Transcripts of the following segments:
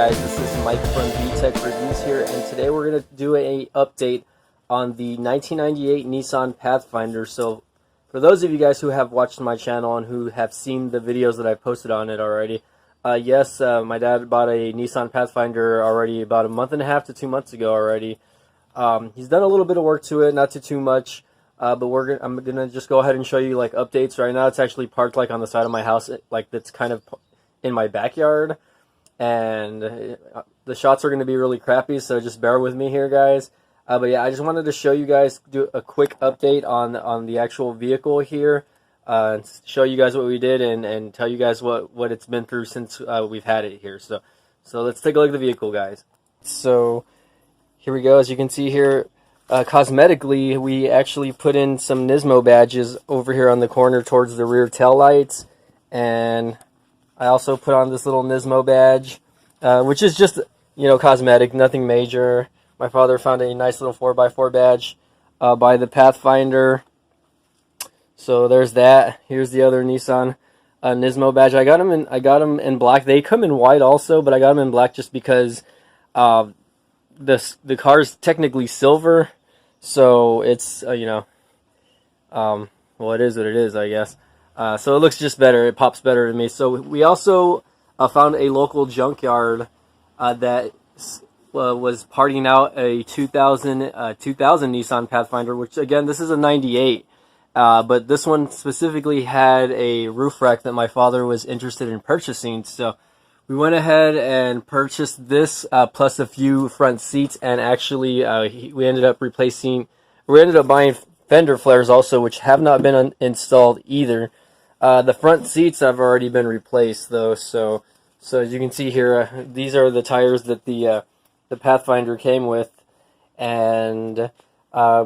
guys, this is Mike from VTech Reviews here, and today we're going to do a update on the 1998 Nissan Pathfinder. So for those of you guys who have watched my channel and who have seen the videos that I posted on it already, yes, my dad bought a Nissan Pathfinder already about a month and a half to 2 months ago already. He's done a little bit of work to it, not too much, but I'm gonna just go ahead and show you like updates. Right now it's actually parked like on the side of my house, like that's kind of in my backyard, and the shots are going to be really crappy, so just bear with me here, guys. But yeah, I just wanted to show you guys, do a quick update on the actual vehicle here, show you guys what we did, and tell you guys what it's been through since we've had it here. So let's take a look at the vehicle, guys. So here we go. As you can see here, cosmetically, we actually put in some Nismo badges over here on the corner towards the rear tail lights, and I also put on this little Nismo badge, which is just, you know, cosmetic, nothing major. My father found a nice little 4x4 badge by the Pathfinder. So there's that. Here's the other Nissan Nismo badge. I got them in black. They come in white also, but I got them in black just because the car's technically silver, so it's well, it is what it is, I guess. So it looks just better. It pops better to me. So we also found a local junkyard that was parting out a 2000 Nissan Pathfinder, which again, this is a 98. But this one specifically had a roof rack that my father was interested in purchasing. So we went ahead and purchased this plus a few front seats, and actually we ended up buying fender flares also, which have not been installed either. The front seats have already been replaced though, so as you can see here, these are the tires that the Pathfinder came with, and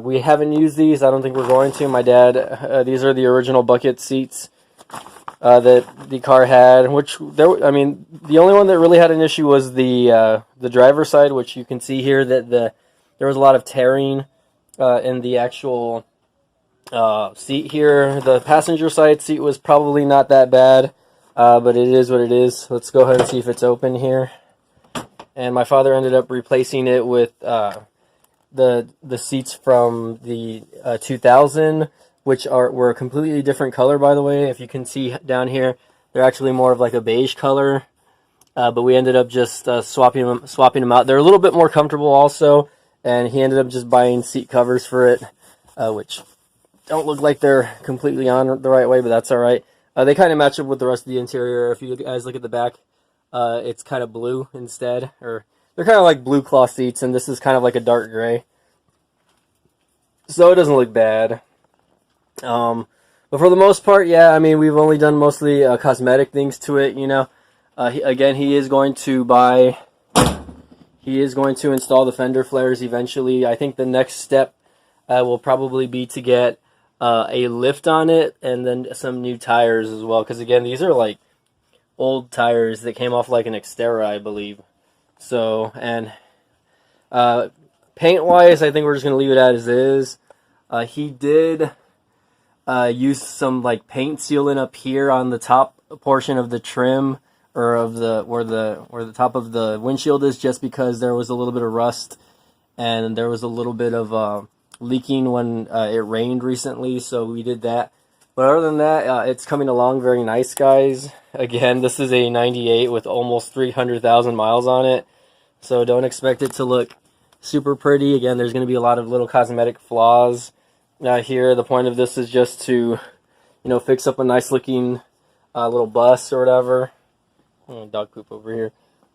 we haven't used these. I don't think we're going to. My dad, these are the original bucket seats that the car had, I mean, the only one that really had an issue was the driver's side, which you can see here that there was a lot of tearing in the actual seat here. The passenger side seat was probably not that bad, but it is what it is. Let's go ahead and see if it's open here. And my father ended up replacing it with the seats from the 2000, which were a completely different color, by the way. If you can see down here, they're actually more of like a beige color, but we ended up just swapping them out. They're a little bit more comfortable also, and he ended up just buying seat covers for it, which don't look like they're completely on the right way, but that's all right. They kind of match up with the rest of the interior. If you guys look at the back, it's kind of blue instead, or they're kind of like blue cloth seats, and this is kind of like a dark gray. So it doesn't look bad. But for the most part, yeah, I mean, we've only done mostly cosmetic things to it, you know. He is going to install the fender flares eventually. I think the next step will probably be to get a lift on it, and then some new tires as well, because again, these are like old tires that came off like an Xterra, I believe. So, and paint wise, I think we're just going to leave it as is. He did use some like paint sealant up here on the top portion of the trim, or of where the top of the windshield is, just because there was a little bit of rust and there was a little bit of leaking when it rained recently, so we did that. But other than that, it's coming along very nice, guys. Again, this is a 98 with almost 300,000 miles on it, so don't expect it to look super pretty. Again, there's going to be a lot of little cosmetic flaws here. The point of this is just to, you know, fix up a nice looking little bus or whatever. Dog poop over here.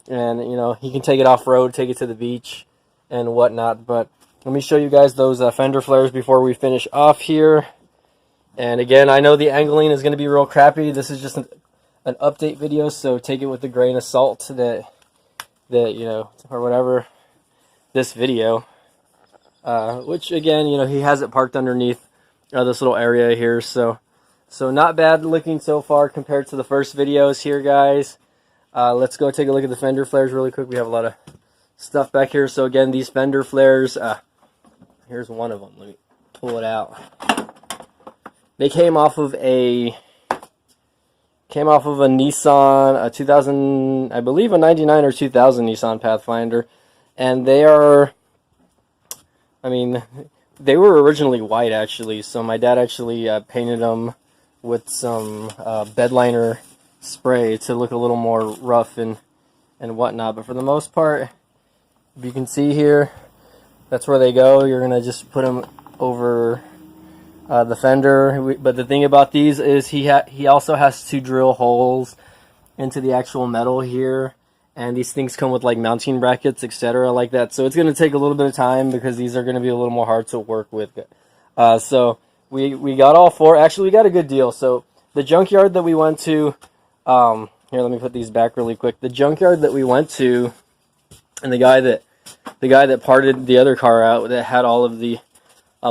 And, you know, you can take it off-road, take it to the beach and whatnot. But let me show you guys those fender flares before we finish off here. And again, I know the angling is going to be real crappy. This is just an update video, so take it with a grain of salt that you know, or whatever, this video. Which again, you know, he has it parked underneath this little area here, so not bad looking so far compared to the first videos here, guys. Let's go take a look at the fender flares really quick. We have a lot of stuff back here. So again, these fender flares, here's one of them. Let me pull it out. They came off of a came off of a Nissan, a 2000, I believe a 99 or 2000 Nissan Pathfinder. And they are, I mean, they were originally white actually. So my dad actually painted them with some bed liner spray to look a little more rough and whatnot. But for the most part, if you can see here, that's where they go. You're going to just put them over the fender. But the thing about these is he also has to drill holes into the actual metal here. And these things come with like mounting brackets, etc. like that. So it's going to take a little bit of time because these are going to be a little more hard to work with. So we got all four. Actually, we got a good deal. So the junkyard that we went to, here, let me put these back really quick. The junkyard that we went to, and the guy that parted the other car out that had all of the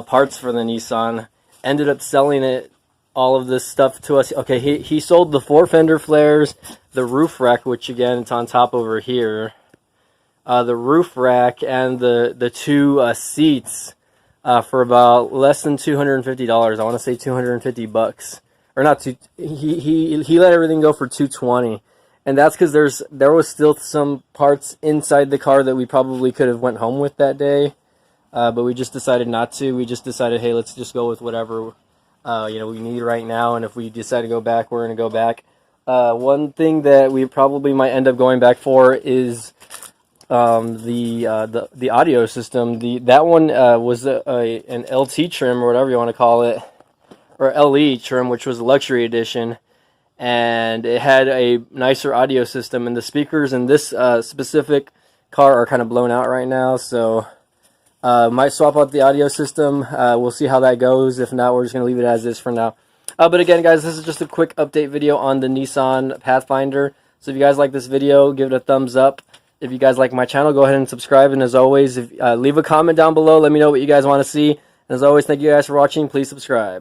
parts for the Nissan ended up selling all of this stuff to us. Okay, he sold the 4 fender flares, the roof rack, which again it's on top over here, the roof rack, and the 2 seats for about less than $250. I want to say $250, or not two. He let everything go for $220. And that's because there was still some parts inside the car that we probably could have went home with that day, but we just decided not to. We just decided, hey, let's just go with whatever we need right now, and if we decide to go back, we're going to go back. One thing that we probably might end up going back for is the audio system. That one was an LT trim, or whatever you want to call it, or LE trim, which was a luxury edition. And it had a nicer audio system, and the speakers in this specific car are kind of blown out right now, so might swap out the audio system. We'll see how that goes. If not, we're just going to leave it as is for now. But again, guys, this is just a quick update video on the Nissan Pathfinder. So if you guys like this video, give it a thumbs up. If you guys like my channel, go ahead and subscribe. And as always, leave a comment down below. Let me know what you guys want to see. And as always, thank you guys for watching. Please subscribe.